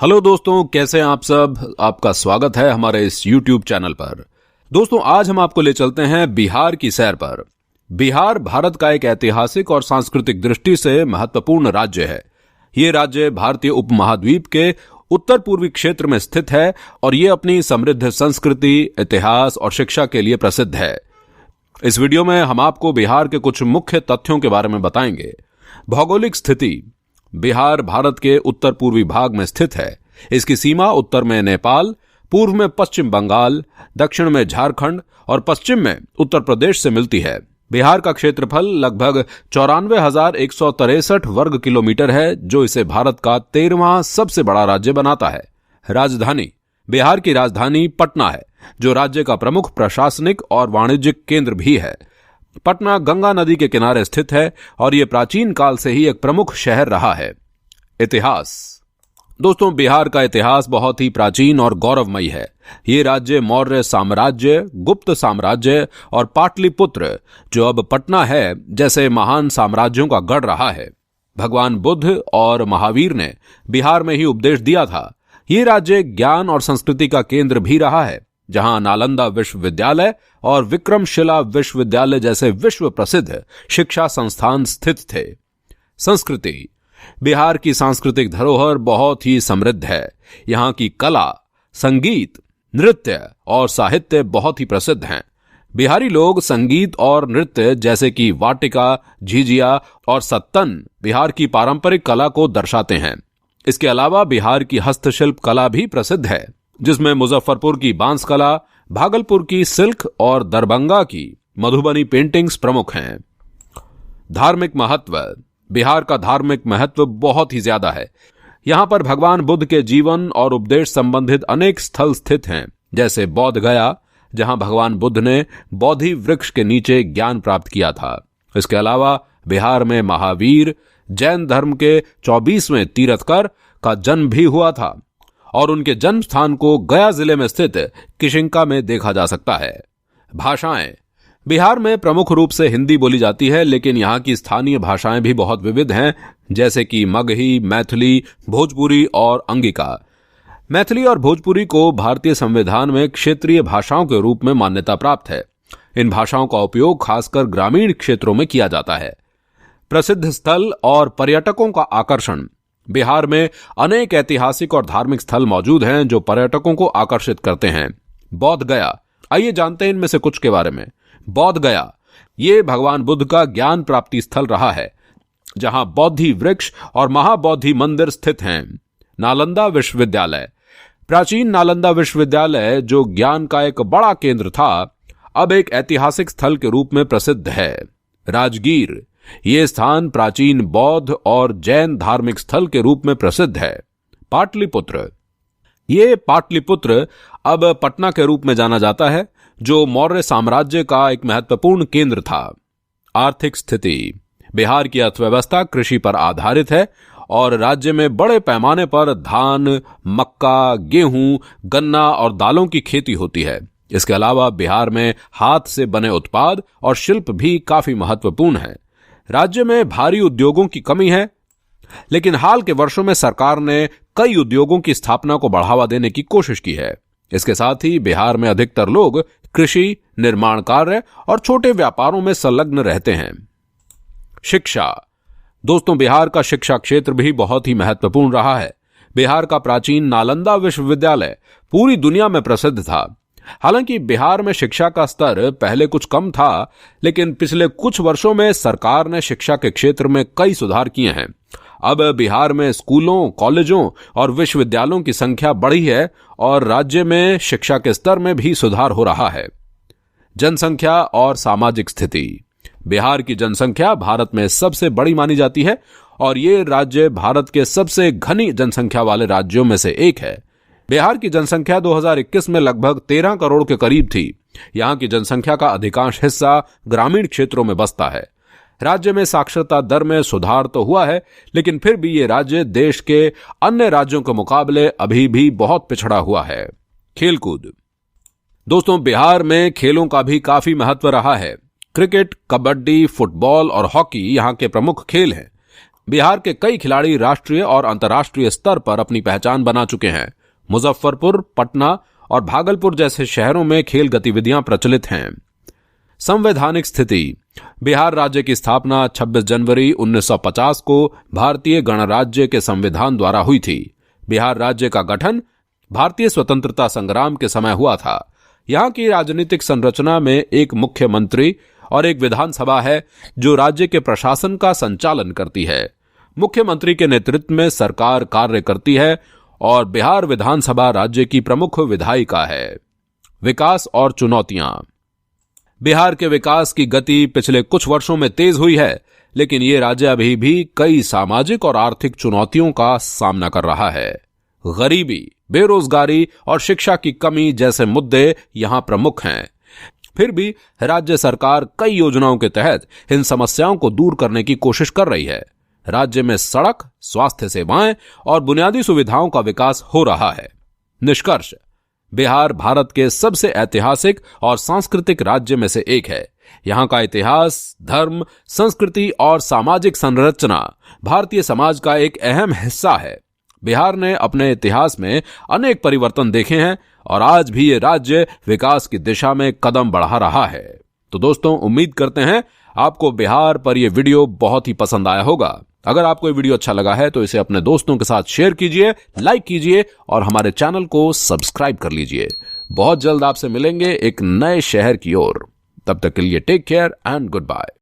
Hello दोस्तों, कैसे हैं आप सब। आपका स्वागत है हमारे इस YouTube चैनल पर। दोस्तों, आज हम आपको ले चलते हैं बिहार की सैर पर। बिहार भारत का एक ऐतिहासिक और सांस्कृतिक दृष्टि से महत्वपूर्ण राज्य है। ये राज्य भारतीय उपमहाद्वीप के उत्तर पूर्वी क्षेत्र में स्थित है और ये अपनी समृद्ध संस्कृति, इतिहास और शिक्षा के लिए प्रसिद्ध है। इस वीडियो में हम आपको बिहार के कुछ मुख्य तथ्यों के बारे में बताएंगे। भौगोलिक स्थिति। बिहार भारत के उत्तर पूर्वी भाग में स्थित है। इसकी सीमा उत्तर में नेपाल, पूर्व में पश्चिम बंगाल, दक्षिण में झारखंड और पश्चिम में उत्तर प्रदेश से मिलती है। बिहार का क्षेत्रफल लगभग 94,163 वर्ग किलोमीटर है, जो इसे भारत का 13वां सबसे बड़ा राज्य बनाता है। राजधानी। बिहार की राजधानी पटना है, जो राज्य का प्रमुख प्रशासनिक और वाणिज्यिक केंद्र भी है। पटना गंगा नदी के किनारे स्थित है और यह प्राचीन काल से ही एक प्रमुख शहर रहा है। इतिहास। दोस्तों, बिहार का इतिहास बहुत ही प्राचीन और गौरवमयी है। ये राज्य मौर्य साम्राज्य, गुप्त साम्राज्य और पाटलिपुत्र, जो अब पटना है, जैसे महान साम्राज्यों का गढ़ रहा है। भगवान बुद्ध और महावीर ने बिहार में ही उपदेश दिया था। ये राज्य ज्ञान और संस्कृति का केंद्र भी रहा है, जहां नालंदा विश्वविद्यालय और विक्रमशिला विश्वविद्यालय जैसे विश्व प्रसिद्ध शिक्षा संस्थान स्थित थे। संस्कृति। बिहार की सांस्कृतिक धरोहर बहुत ही समृद्ध है। यहां की कला, संगीत, नृत्य और साहित्य बहुत ही प्रसिद्ध हैं। बिहारी लोग संगीत और नृत्य जैसे कि वाटिका, झिझिया और सत्तन बिहार की पारंपरिक कला को दर्शाते हैं। इसके अलावा बिहार की हस्तशिल्प कला भी प्रसिद्ध है, जिसमें मुजफ्फरपुर की बांस कला, भागलपुर की सिल्क और दरभंगा की मधुबनी पेंटिंग्स प्रमुख हैं। धार्मिक महत्व। बिहार का धार्मिक महत्व बहुत ही ज्यादा है। यहां पर भगवान बुद्ध के जीवन और उपदेश संबंधित अनेक स्थल स्थित हैं, जैसे बोध गया, जहां भगवान बुद्ध ने बोधि वृक्ष के नीचे ज्ञान प्राप्त किया था। इसके अलावा बिहार में महावीर, जैन धर्म के 24वें तीर्थकर का जन्म भी हुआ था और उनके जन्म स्थान को गया जिले में स्थित किशिंका में देखा जा सकता है। भाषाएं। बिहार में प्रमुख रूप से हिंदी बोली जाती है, लेकिन यहाँ की स्थानीय भाषाएं भी बहुत विविध हैं, जैसे कि मगही, मैथिली, भोजपुरी और अंगिका। मैथिली और भोजपुरी को भारतीय संविधान में क्षेत्रीय भाषाओं के रूप में मान्यता प्राप्त है। इन भाषाओं का उपयोग खासकर ग्रामीण क्षेत्रों में किया जाता है। प्रसिद्ध स्थल और पर्यटकों का आकर्षण। बिहार में अनेक ऐतिहासिक और धार्मिक स्थल मौजूद हैं जो पर्यटकों को आकर्षित करते हैं। बोध गया। आइए जानते हैं इनमें से कुछ के बारे में। बोध गया ये भगवान बुद्ध का ज्ञान प्राप्ति स्थल रहा है, जहां बोधि वृक्ष और महाबोधि मंदिर स्थित हैं। नालंदा विश्वविद्यालय। प्राचीन नालंदा विश्वविद्यालय, जो ज्ञान का एक बड़ा केंद्र था, अब एक ऐतिहासिक स्थल के रूप में प्रसिद्ध है। राजगीर। ये स्थान प्राचीन बौद्ध और जैन धार्मिक स्थल के रूप में प्रसिद्ध है। पाटलिपुत्र। ये पाटलिपुत्र अब पटना के रूप में जाना जाता है, जो मौर्य साम्राज्य का एक महत्वपूर्ण केंद्र था। आर्थिक स्थिति। बिहार की अर्थव्यवस्था कृषि पर आधारित है और राज्य में बड़े पैमाने पर धान, मक्का, गेहूं, गन्ना और दालों की खेती होती है। इसके अलावा बिहार में हाथ से बने उत्पाद और शिल्प भी काफी महत्वपूर्ण है। राज्य में भारी उद्योगों की कमी है, लेकिन हाल के वर्षों में सरकार ने कई उद्योगों की स्थापना को बढ़ावा देने की कोशिश की है। इसके साथ ही बिहार में अधिकतर लोग कृषि, निर्माण कार्य और छोटे व्यापारों में संलग्न रहते हैं। शिक्षा। दोस्तों, बिहार का शिक्षा क्षेत्र भी बहुत ही महत्वपूर्ण रहा है। बिहार का प्राचीन नालंदा विश्वविद्यालय पूरी दुनिया में प्रसिद्ध था। हालांकि बिहार में शिक्षा का स्तर पहले कुछ कम था, लेकिन पिछले कुछ वर्षों में सरकार ने शिक्षा के क्षेत्र में कई सुधार किए हैं। अब बिहार में स्कूलों, कॉलेजों और विश्वविद्यालयों की संख्या बढ़ी है और राज्य में शिक्षा के स्तर में भी सुधार हो रहा है। जनसंख्या और सामाजिक स्थिति। बिहार की जनसंख्या भारत में सबसे बड़ी मानी जाती है और ये राज्य भारत के सबसे घनी जनसंख्या वाले राज्यों में से एक है। बिहार की जनसंख्या 2021 में लगभग 13 करोड़ के करीब थी। यहां की जनसंख्या का अधिकांश हिस्सा ग्रामीण क्षेत्रों में बसता है। राज्य में साक्षरता दर में सुधार तो हुआ है, लेकिन फिर भी ये राज्य देश के अन्य राज्यों के मुकाबले अभी भी बहुत पिछड़ा हुआ है। खेलकूद। दोस्तों, बिहार में खेलों का भी काफी महत्व रहा है। क्रिकेट, कबड्डी, फुटबॉल और हॉकी यहां के प्रमुख खेल हैं। बिहार के कई खिलाड़ी राष्ट्रीय और अंतर्राष्ट्रीय स्तर पर अपनी पहचान बना चुके हैं। मुजफ्फरपुर, पटना और भागलपुर जैसे शहरों में खेल गतिविधियां प्रचलित हैं। संवैधानिक स्थिति। बिहार राज्य की स्थापना 26 जनवरी 1950 को भारतीय गणराज्य के संविधान द्वारा हुई थी। बिहार राज्य का गठन भारतीय स्वतंत्रता संग्राम के समय हुआ था। यहां की राजनीतिक संरचना में एक मुख्यमंत्री और एक विधानसभा है जो राज्य के प्रशासन का संचालन करती है। मुख्यमंत्री के नेतृत्व में सरकार कार्य करती है और बिहार विधानसभा राज्य की प्रमुख विधायिका है। विकास और चुनौतियां। बिहार के विकास की गति पिछले कुछ वर्षों में तेज हुई है, लेकिन ये राज्य अभी भी कई सामाजिक और आर्थिक चुनौतियों का सामना कर रहा है। गरीबी, बेरोजगारी और शिक्षा की कमी जैसे मुद्दे यहां प्रमुख हैं। फिर भी राज्य सरकार कई योजनाओं के तहत इन समस्याओं को दूर करने की कोशिश कर रही है। राज्य में सड़क, स्वास्थ्य सेवाएं और बुनियादी सुविधाओं का विकास हो रहा है। निष्कर्ष, बिहार भारत के सबसे ऐतिहासिक और सांस्कृतिक राज्य में से एक है। यहां का इतिहास, धर्म, संस्कृति और सामाजिक संरचना भारतीय समाज का एक अहम हिस्सा है। बिहार ने अपने इतिहास में अनेक परिवर्तन देखे हैं और आज भी ये राज्य विकास की दिशा में कदम बढ़ा रहा है। तो दोस्तों, उम्मीद करते हैं आपको बिहार पर यह वीडियो बहुत ही पसंद आया होगा। अगर आपको ये वीडियो अच्छा लगा है तो इसे अपने दोस्तों के साथ शेयर कीजिए, लाइक कीजिए और हमारे चैनल को सब्सक्राइब कर लीजिए। बहुत जल्द आपसे मिलेंगे एक नए शहर की ओर। तब तक के लिए take care and good bye.